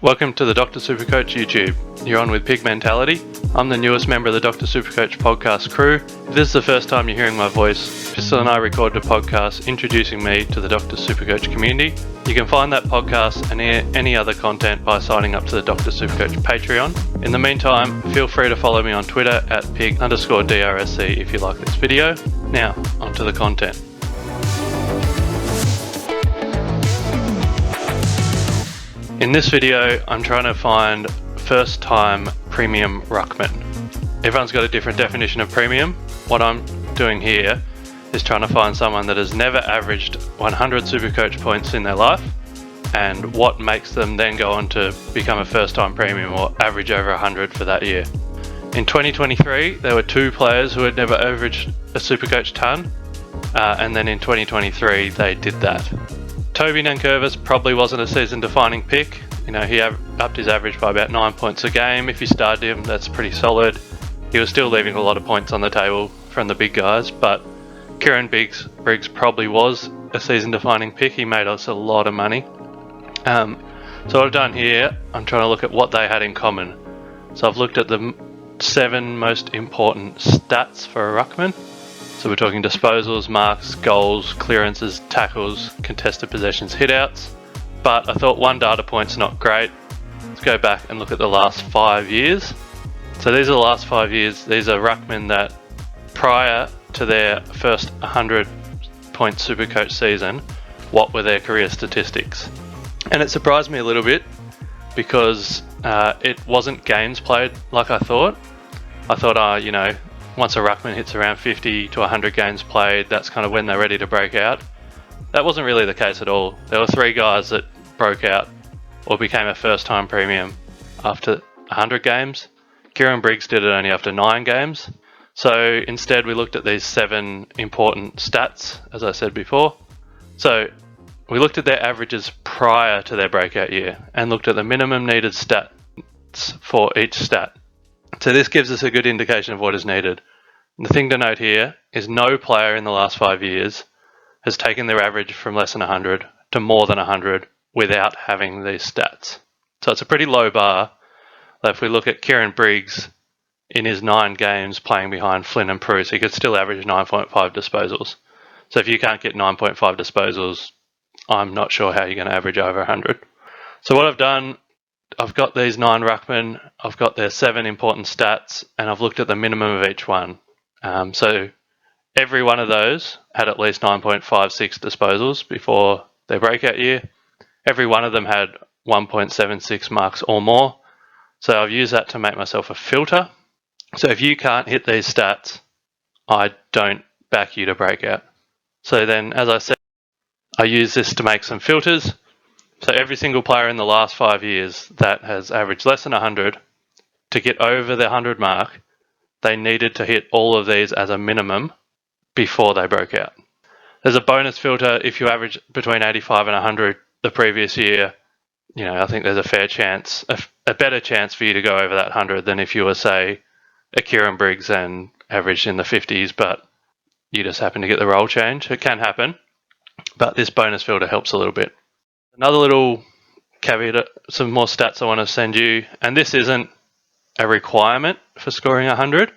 Welcome to the Dr. Supercoach YouTube. You're on with Pig Mentality. I'm the newest member of the Dr. Supercoach podcast crew. If this is the first time you're hearing my voice, Pistol and I recorded a podcast introducing me to the Dr. Supercoach community. You can find that podcast and any other content by signing up to the Dr. Supercoach Patreon. In the meantime, feel free to follow me on Twitter at pig_DRSC if you like this video. Now, onto the content. In this video, I'm trying to find first-time premium Ruckmen. Everyone's got a different definition of premium. What I'm doing here is trying to find someone that has never averaged 100 Supercoach points in their life and what makes them then go on to become a first-time premium or average over 100 for that year. In 2023, there were two players who had never averaged a Supercoach ton, and then in 2023, they did that. Toby Nankervis probably wasn't a season-defining pick. You know, he upped his average by about 9 points a game. If you started him, that's pretty solid. He was still leaving a lot of points on the table from the big guys, but Kieran Briggs probably was a season-defining pick. He made us a lot of money. So what I've done here, I'm trying to look at what they had in common. So I've looked at the 7 most important stats for a Ruckman. So we're talking disposals, marks, goals, clearances, tackles, contested possessions, hitouts. But I thought one data point's not great. Let's go back and look at the last 5 years. So these are the last 5 years. These are Ruckmen that prior to their first 100 point Supercoach season, what were their career statistics? And it surprised me a little bit because it wasn't games played like I thought. I thought, once a Ruckman hits around 50 to 100 games played, that's kind of when they're ready to break out. That wasn't really the case at all. There were 3 guys that broke out or became a first-time premium after 100 games. Kieran Briggs did it only after 9 games. So instead we looked at these 7 important stats, as I said before. So we looked at their averages prior to their breakout year and looked at the minimum needed stats for each stat. So this gives us a good indication of what is needed. The thing to note here is no player in the last 5 years has taken their average from less than 100 to more than 100 without having these stats. So it's a pretty low bar. If we look at Kieran Briggs in his 9 games playing behind Flynn and Bruce, he could still average 9.5 disposals. So if you can't get 9.5 disposals, I'm not sure how you're going to average over 100. So what I've done, I've got these 9 Ruckmen, I've got their 7 important stats, and I've looked at the minimum of each one. So every one of those had at least 9.56 disposals before their breakout year. Every one of them had 1.76 marks or more. So I've used that to make myself a filter. So if you can't hit these stats, I don't back you to break out. So then, as I said, I use this to make some filters. So every single player in the last 5 years that has averaged less than 100, to get over the 100 mark, they needed to hit all of these as a minimum before they broke out. There's a bonus filter if you average between 85 and 100 the previous year. I think there's a fair chance, a better chance for you to go over that 100 than if you were, say, a Kieran Briggs and averaged in the 50s, but you just happen to get the role change. It can happen, but this bonus filter helps a little bit. Another little caveat, some more stats I want to send you, and this isn't a requirement for scoring 100.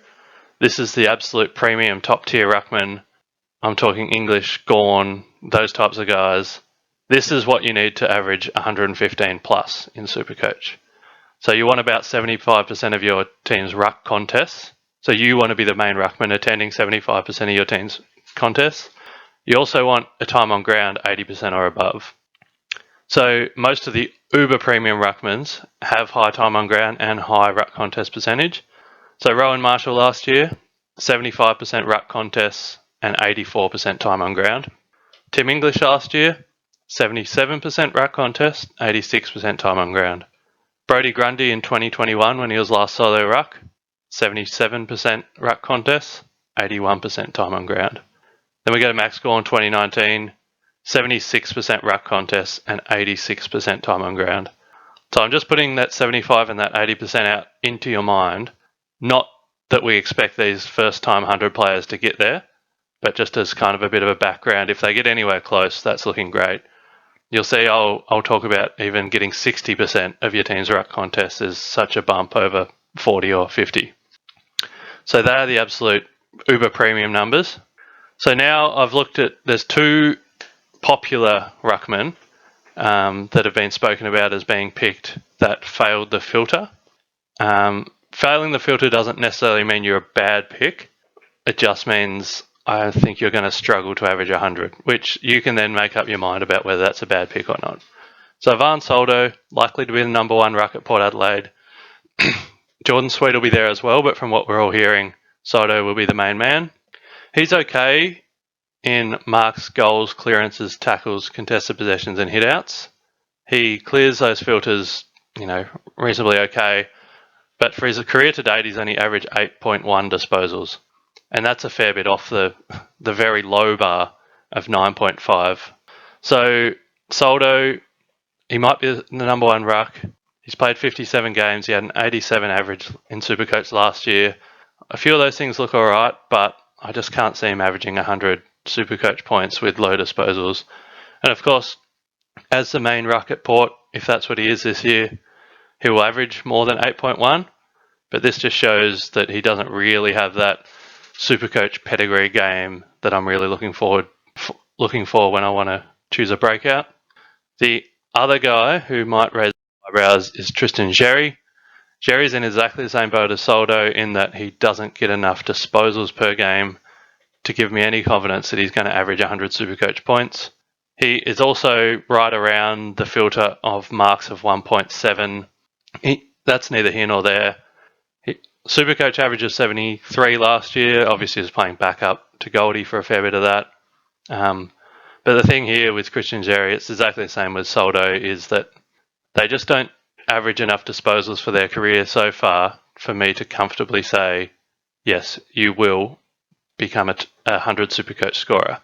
This is the absolute premium top tier Ruckman. I'm talking English, Gorn, those types of guys. This is what you need to average 115 plus in Supercoach. So you want about 75% of your team's ruck contests. So you want to be the main Ruckman attending 75% of your team's contests. You also want a time on ground 80% or above. So most of the uber premium Ruckmans have high time on ground and high ruck contest percentage. So Rowan Marshall last year, 75% ruck contests and 84% time on ground. Tim English last year, 77% ruck contest, 86% time on ground. Brodie Grundy in 2021 when he was last solo ruck, 77% ruck contests, 81% time on ground. Then we go to Max Gorn 2019, 76% ruck contests and 86% time on ground. So I'm just putting that 75 and that 80% out into your mind, not that we expect these first time 100 players to get there, but just as kind of a bit of a background. If they get anywhere close, that's looking great. you'll see I'll talk about even getting 60% of your team's ruck contest is such a bump over 40 or 50. So they are the absolute uber premium numbers. So now I've looked at, there's two popular ruckmen that have been spoken about as being picked that failed the filter. Failing the filter doesn't necessarily mean you're a bad pick. It just means I think you're going to struggle to average 100, which you can then make up your mind about whether that's a bad pick or not. So Van Soldo, likely to be the number one ruck at Port Adelaide. Jordan Sweet will be there as well, but from what we're all hearing, Soldo will be the main man. He's okay in marks, goals, clearances, tackles, contested possessions and hitouts. He clears those filters, reasonably okay. But for his career to date, he's only averaged 8.1 disposals. And that's a fair bit off the very low bar of 9.5. So Soldo, he might be the number one ruck. He's played 57 games. He had an 87 average in SuperCoach last year. A few of those things look all right, but I just can't see him averaging 100 SuperCoach points with low disposals. And of course, as the main ruck at Port, if that's what he is this year, he will average more than 8.1. But this just shows that he doesn't really have that SuperCoach pedigree game that I'm really looking for when I want to choose a breakout. The other guy who might raise eyebrows is Tristan Dary. Jerry's in exactly the same boat as Soldo in that he doesn't get enough disposals per game to give me any confidence that he's going to average 100 SuperCoach points. He is also right around the filter of marks of 1.7. That's neither here nor there. SuperCoach average of 73 last year. Obviously, he was playing backup to Goldie for a fair bit of that. But the thing here with Christian Dary, it's exactly the same with Soldo, is that they just don't average enough disposals for their career so far for me to comfortably say, yes, you will become a 100 SuperCoach scorer.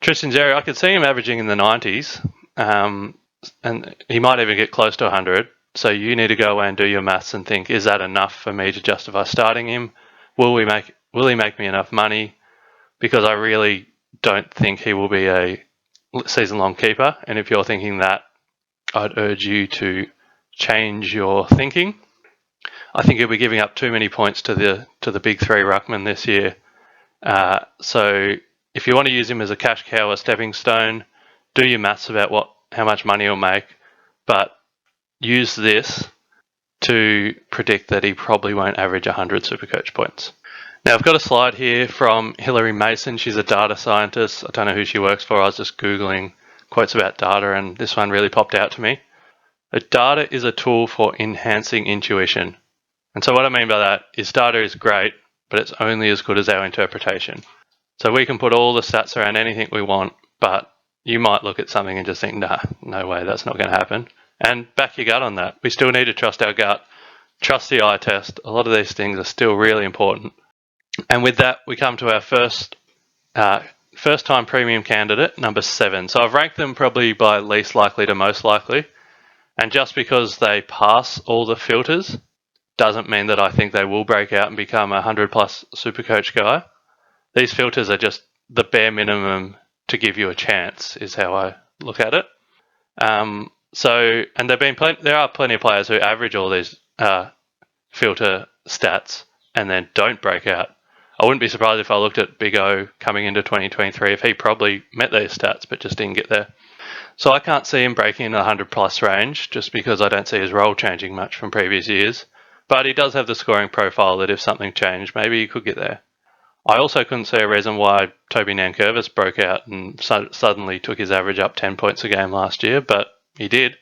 Tristan Dary, I could see him averaging in the 90s, and he might even get close to 100. So you need to go away and do your maths and think, is that enough for me to justify starting him? Will he make me enough money? Because I really don't think he will be a season-long keeper. And if you're thinking that, I'd urge you to change your thinking. I think he'll be giving up too many points to the big three ruckmen this year. So if you want to use him as a cash cow or stepping stone, do your maths about how much money he'll make, but use this to predict that he probably won't average 100 SuperCoach points. Now, I've got a slide here from Hilary Mason. She's a data scientist. I don't know who she works for. I was just Googling quotes about data, and this one really popped out to me. Data is a tool for enhancing intuition. And so what I mean by that is data is great, but it's only as good as our interpretation. So we can put all the stats around anything we want, but you might look at something and just think, nah, no way, that's not going to happen. And back your gut on that. We still need to trust our gut, trust the eye test. A lot of these things are still really important. And with that, we come to our first time premium candidate, number 7. So I've ranked them probably by least likely to most likely. And just because they pass all the filters doesn't mean that I think they will break out and become a 100 plus SuperCoach guy. These filters are just the bare minimum to give you a chance, is how I look at it. And there are plenty of players who average all these filter stats and then don't break out. I wouldn't be surprised if I looked at Big O coming into 2023 if he probably met these stats but just didn't get there. So I can't see him breaking in the 100 plus range just because I don't see his role changing much from previous years. But he does have the scoring profile that if something changed, maybe he could get there. I also couldn't see a reason why Toby Nankervis broke out and suddenly took his average up 10 points a game last year, but he did.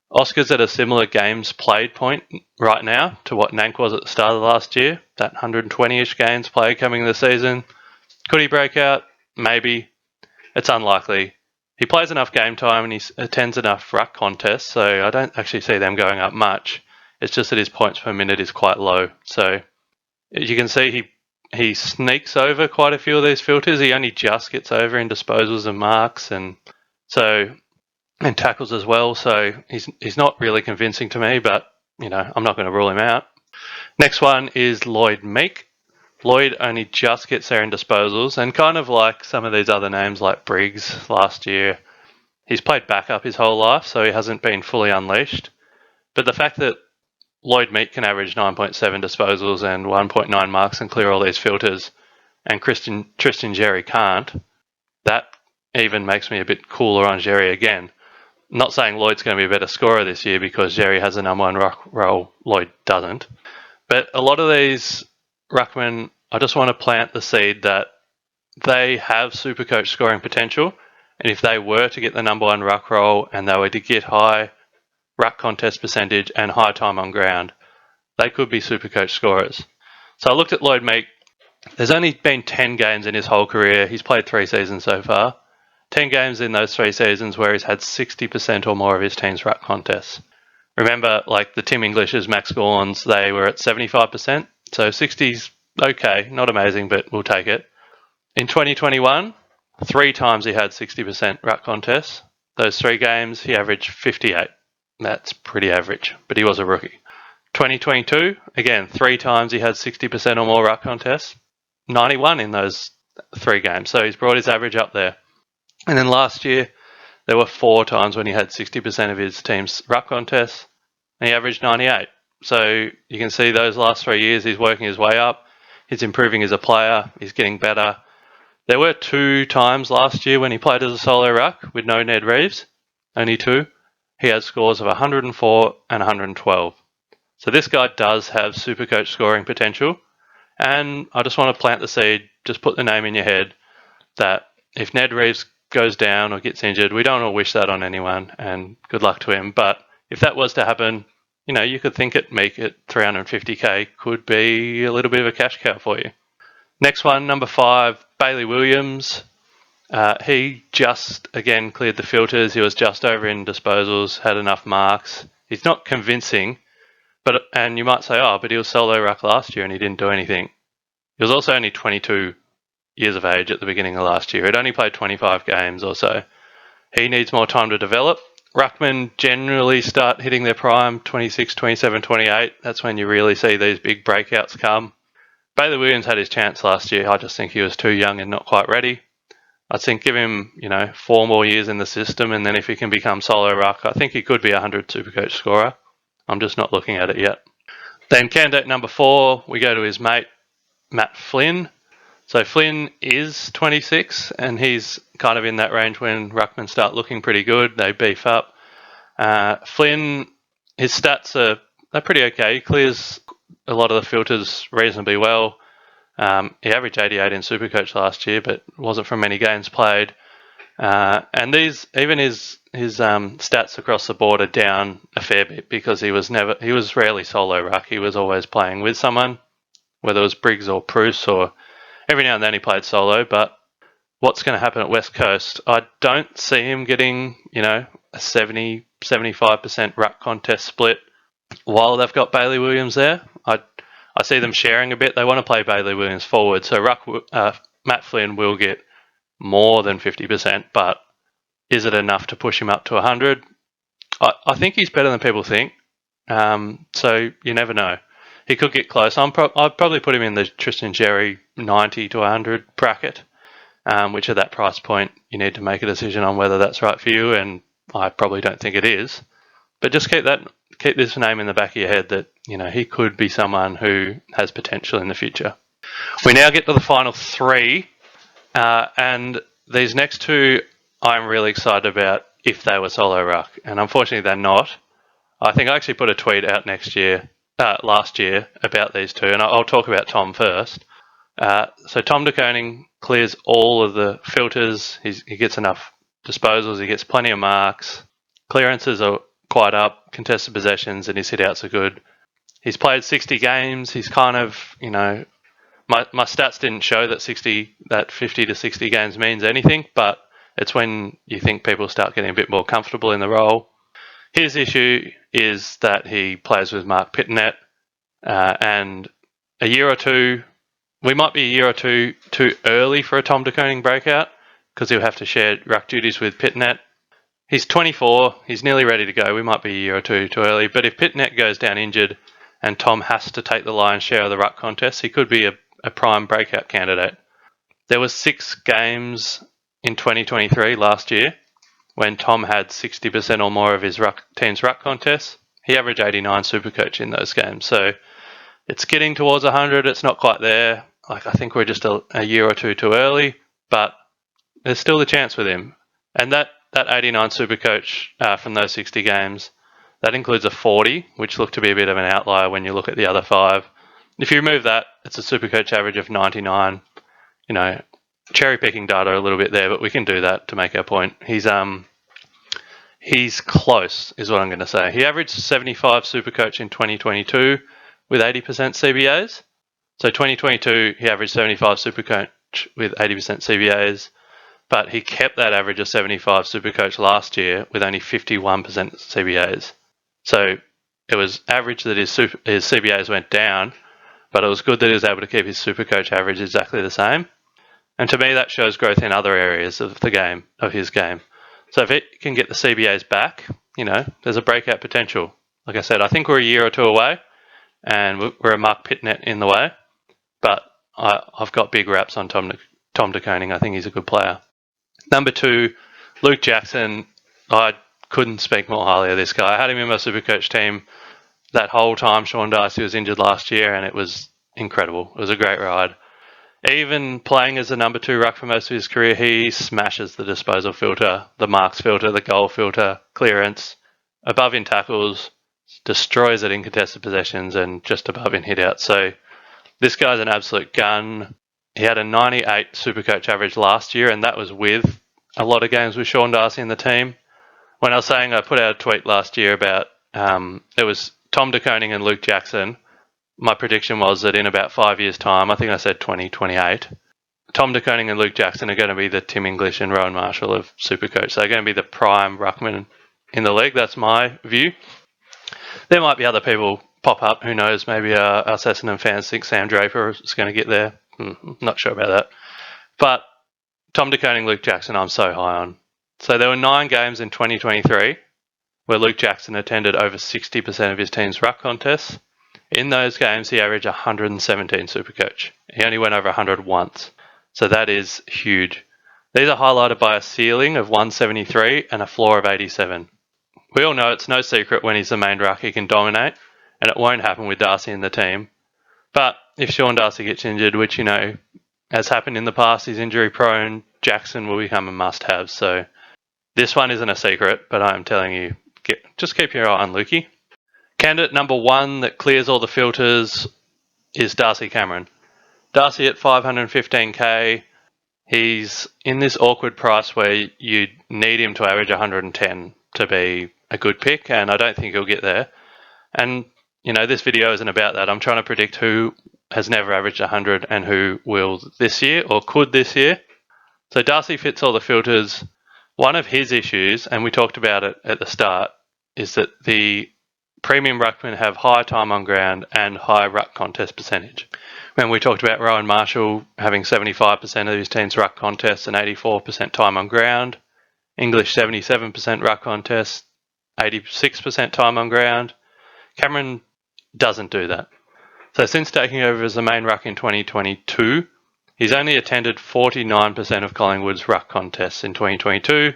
Oscar's at a similar games played point right now to what Nank was at the start of last year, that 120-ish games played coming this season. Could he break out? Maybe. It's unlikely. He plays enough game time and he attends enough ruck contests, so I don't actually see them going up much. It's just that his points per minute is quite low. So you can see he sneaks over quite a few of these filters. He only just gets over in disposals and marks and tackles as well. So he's not really convincing to me, but I'm not going to rule him out. Next one is Lloyd Meek. Lloyd only just gets there in disposals, and kind of like some of these other names like Briggs last year, He's played backup his whole life, so he hasn't been fully unleashed. But the fact that Lloyd Meek can average 9.7 disposals and 1.9 marks and clear all these filters, and Tristan Dary can't, that even makes me a bit cooler on Dary again. Not saying Lloyd's going to be a better scorer this year because Dary has a number one ruck role, Lloyd doesn't. But a lot of these ruckmen, I just want to plant the seed that they have SuperCoach scoring potential, and if they were to get the number one ruck role and they were to get high ruck contest percentage and high time on ground, they could be SuperCoach scorers. So I looked at Lloyd Meek. There's only been 10 games in his whole career. He's played 3 seasons so far. 10 games in those 3 seasons where he's had 60% or more of his team's ruck contests. Remember, like the Tim English's, Max Gorns, they were at 75%. So 60's okay, not amazing, but we'll take it. In 2021, 3 times he had 60% ruck contests. Those 3 games, he averaged 58. That's pretty average, but he was a rookie. 2022, again, 3 times he had 60% or more ruck contests. 91 in those 3 games, so he's brought his average up there. And then last year, there were 4 times when he had 60% of his team's ruck contests, and he averaged 98. So you can see those last 3 years, he's working his way up. He's improving as a player. He's getting better. There were 2 times last year when he played as a solo ruck with no Ned Reeves, only 2. He had scores of 104 and 112. So this guy does have SuperCoach scoring potential. And I just want to plant the seed, just put the name in your head, that if Ned Reeves goes down or gets injured, we don't want to wish that on anyone, and good luck to him. But if that was to happen, you know, you could think it Meek at 350k could be a little bit of a cash cow for you. Next one, number 5, Bailey Williams. He just, again, cleared the filters. He was just over in disposals, had enough marks. He's not convincing, and you might say, oh, but he was solo ruck last year and he didn't do anything. He was also only 22 years of age at the beginning of last year. He'd only played 25 games or so. He needs more time to develop. Ruckmen generally start hitting their prime 26, 27, 28. That's when you really see these big breakouts come. Bailey Williams had his chance last year. I just think he was too young and not quite ready. I think give him, 4 more years in the system, and then if he can become solo ruck, I think he could be a 100 SuperCoach scorer. I'm just not looking at it yet. Then candidate number 4, we go to his mate, Matt Flynn. So Flynn is 26, and he's kind of in that range when ruckmen start looking pretty good. They beef up. Flynn, his stats are pretty okay. He clears a lot of the filters reasonably well. He averaged 88 in SuperCoach last year, but wasn't from many games played. And his stats across the board are down a fair bit because he was rarely solo ruck. He was always playing with someone, whether it was Briggs or Bruce, or every now and then he played solo. But what's going to happen at West Coast? I don't see him getting, a 70, 75% ruck contest split while they've got Bailey Williams there. I see them sharing a bit. They want to play Bailey Williams forward, so Matt Flynn will get more than 50%, but is it enough to push him up to 100? I think he's better than people think, so you never know. He could get close. I'd probably put him in the Tristan Dary 90 to 100 bracket, which at that price point, you need to make a decision on whether that's right for you, and I probably don't think it is. But just keep this name in the back of your head that, he could be someone who has potential in the future. We now get to the final 3, and these next 2 I'm really excited about if they were solo ruck, and unfortunately they're not. I think I actually put a tweet out last year about these 2, and I'll talk about Tom first. So Tom de Koning clears all of the filters. He gets enough disposals. He gets plenty of marks. Clearances are quite up. Contested possessions and his hit-outs are good. He's played 60 games. He's kind of, my stats didn't show that 50 to 60 games means anything, but it's when you think people start getting a bit more comfortable in the role. His issue is that he plays with Mark Pittonet, and a year or 2, we might be a year or 2 too early for a Tom de Koning breakout because he'll have to share ruck duties with Pittonet. He's 24. He's nearly ready to go. We might be a year or 2 too early, but if Pittonet goes down injured and Tom has to take the lion's share of the ruck contest, he could be a prime breakout candidate. There were 6 games in 2023 last year when Tom had 60% or more of his team's ruck contests, he averaged 89 SuperCoach in those games. So it's getting towards 100. It's not quite there. Like, I think we're just a year or two too early, but there's still the chance with him. And that 89 SuperCoach from those 60 games, that includes a 40, which looked to be a bit of an outlier when you look at the other 5. If you remove that, it's a SuperCoach average of 99. You know, cherry picking data a little bit there, but we can do that to make our point. He's close, is what I'm going to say. He averaged 75 SuperCoach in 2022 with 80% CBAs. So 2022, he averaged 75 SuperCoach with 80% CBAs, but he kept that average of 75 SuperCoach last year with only 51% CBAs. So it was average that his CBAs went down, but it was good that he was able to keep his SuperCoach average exactly the same. And to me, that shows growth in other areas of the game, of his game. So if it can get the CBAs back, you know, there's a breakout potential. Like I said, I think we're a year or two away, and we're a Mark Pitnet in the way. But I've got big raps on Tom de Koning. I think he's a good player. Number 2, Luke Jackson. I couldn't speak more highly of this guy. I had him in my SuperCoach team that whole time Sean Darcy was injured last year, and it was incredible. It was a great ride. Even playing as a number 2 ruck for most of his career, he smashes the disposal filter, the marks filter, the goal filter, clearance, above in tackles, destroys it in contested possessions, and just above in hit-out. So this guy's an absolute gun. He had a 98 SuperCoach average last year, and that was with a lot of games with Sean Darcy in the team. When I was saying, I put out a tweet last year about it was Tom de Koning and Luke Jackson. My prediction was that in about 5 years' time, I think I said 2028, Tom de Koning and Luke Jackson are going to be the Tim English and Rowan Marshall of SuperCoach. So they're going to be the prime ruckman in the league. That's my view. There might be other people pop up. Who knows? Maybe us Essendon fans think Sam Draper is going to get there. Not sure about that. But Tom de Koning, Luke Jackson, I'm so high on. So there were 9 games in 2023 where Luke Jackson attended over 60% of his team's ruck contests. In those games, he averaged 117 SuperCoach. He only went over 100 once. So that is huge. These are highlighted by a ceiling of 173 and a floor of 87. We all know it's no secret when he's the main ruck he can dominate, and it won't happen with Darcy in the team. But if Sean Darcy gets injured, which, you know, has happened in the past, he's injury prone, Jackson will become a must-have. So this one isn't a secret, but I'm telling you, just keep your eye on Lukey. Candidate number 1 that clears all the filters is Darcy Cameron. Darcy at 515k. He's in this awkward price where you need him to average 110 to be a good pick, and I don't think he'll get there. And, you know, this video isn't about that. I'm trying to predict who has never averaged 100 and who will this year or could this year. So Darcy fits all the filters. One of his issues, and we talked about it at the start, is that the premium ruckmen have high time on ground and high ruck contest percentage. When we talked about Rowan Marshall having 75% of his team's ruck contests and 84% time on ground, English 77% ruck contests, 86% time on ground. Cameron doesn't do that. So since taking over as the main ruck in 2022, he's only attended 49% of Collingwood's ruck contests in 2022,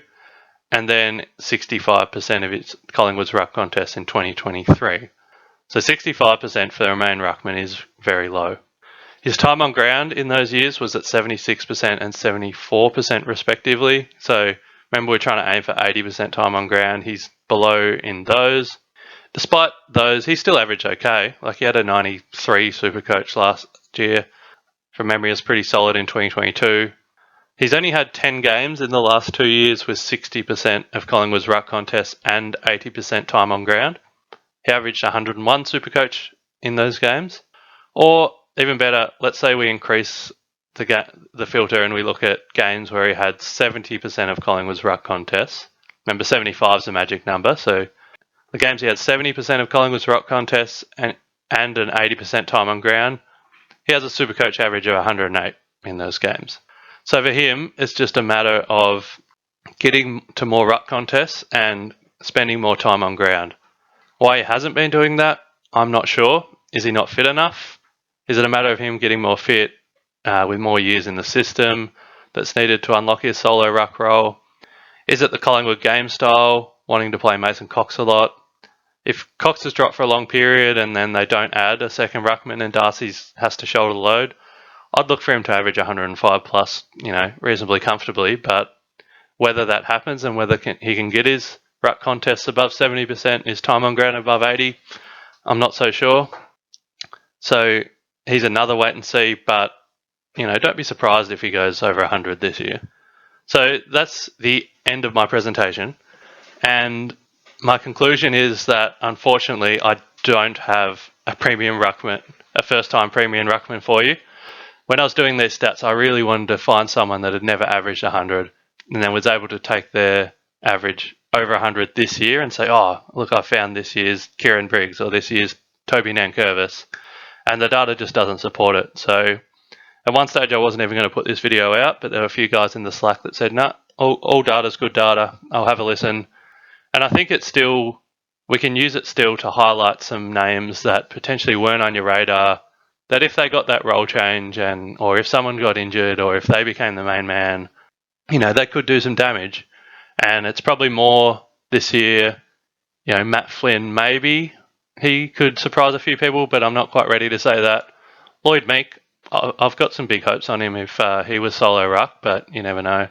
and then 65% of its Collingwood's ruck contests in 2023. So 65% for the main ruckman is very low. His time on ground in those years was at 76% and 74% respectively. So remember, we're trying to aim for 80% time on ground. He's below in those. Despite those, he still averaged okay. Like, he had a 93 SuperCoach last year. From memory, is pretty solid in 2022. He's only had 10 games in the last 2 years with 60% of Collingwood's ruck contests and 80% time on ground. He averaged 101 SuperCoach in those games. Or, even better, let's say we increase the filter and we look at games where he had 70% of Collingwood's ruck contests. Remember, 75 is a magic number, so the games he had 70% of Collingwood's ruck contests and an 80% time on ground, he has a SuperCoach average of 108 in those games. So for him, it's just a matter of getting to more ruck contests and spending more time on ground. Why he hasn't been doing that, I'm not sure. Is he not fit enough? Is it a matter of him getting more fit with more years in the system that's needed to unlock his solo ruck role? Is it the Collingwood game style, wanting to play Mason Cox a lot? If Cox has dropped for a long period and then they don't add a second ruckman and Darcy has to shoulder the load, I'd look for him to average 105 plus, reasonably comfortably. But whether that happens and whether he can get his ruck contests above 70%, his time on ground above 80, I'm not so sure. So he's another wait and see, but don't be surprised if he goes over 100 this year. So that's the end of my presentation. And my conclusion is that, unfortunately, I don't have a premium ruckman, a first-time premium ruckman for you. When I was doing these stats, I really wanted to find someone that had never averaged 100 and then was able to take their average over 100 this year and say, oh, look, I found this year's Kieran Briggs or this year's Toby Nankervis. And the data just doesn't support it. So at one stage, I wasn't even going to put this video out, but there were a few guys in the Slack that said, no, all data's good data. I'll have a listen. And I think we can use it still to highlight some names that potentially weren't on your radar, that if they got that role change or if someone got injured or if they became the main man, they could do some damage. And it's probably more this year, Matt Flynn, maybe he could surprise a few people, but I'm not quite ready to say that. Lloyd Meek, I've got some big hopes on him if he was solo ruck, but you never know.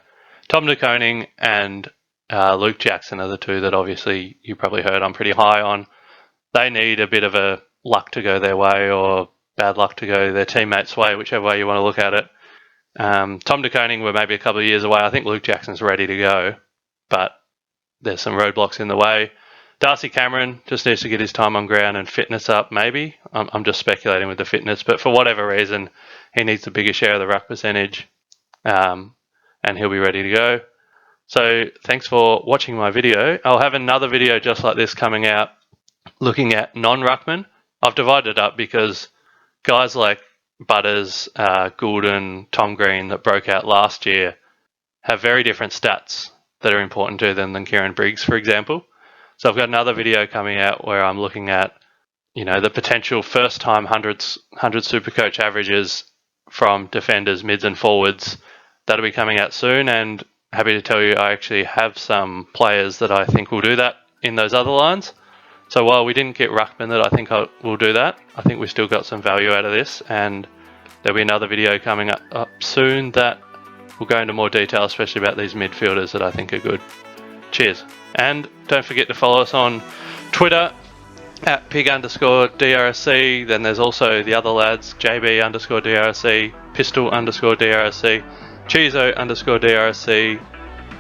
Tom de Koning and Luke Jackson are the two that obviously you probably heard I'm pretty high on. They need a bit of a luck to go their way or bad luck to go their teammates' way, whichever way you want to look at it. Tom de Koning, we're maybe a couple of years away. I think Luke Jackson's ready to go, but there's some roadblocks in the way. Darcy Cameron just needs to get his time on ground and fitness up, maybe. I'm just speculating with the fitness, but for whatever reason, he needs a bigger share of the ruck percentage, and he'll be ready to go. So thanks for watching my video. I'll have another video just like this coming out looking at non-ruckman. I've divided it up because guys like Butters, Goulden, Tom Green that broke out last year have very different stats that are important to them than Kieran Briggs, for example. So I've got another video coming out where I'm looking at, the potential first-time 100 SuperCoach averages from defenders, mids and forwards. That'll be coming out soon, and happy to tell you I actually have some players that I think will do that in those other lines. So while we didn't get Ruckman that I think will do that, I think we've still got some value out of this, and there'll be another video coming up soon that will go into more detail, especially about these midfielders that I think are good. Cheers. And don't forget to follow us on Twitter at pig_DRSC. Then there's also the other lads, JB_DRSC, Pistol_DRSC, Chizo_DRSC,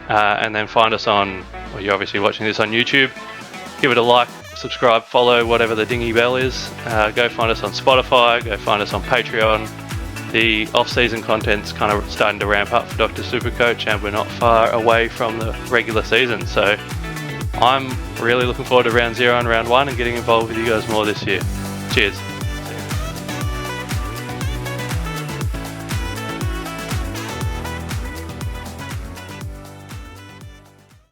and then find us on, well, you're obviously watching this on YouTube. Give it a like, subscribe, follow, whatever the dingy bell is. Go find us on Spotify, go find us on Patreon. The off-season content's kind of starting to ramp up for Dr. Supercoach, and we're not far away from the regular season. So I'm really looking forward to round 0 and round 1 and getting involved with you guys more this year. Cheers.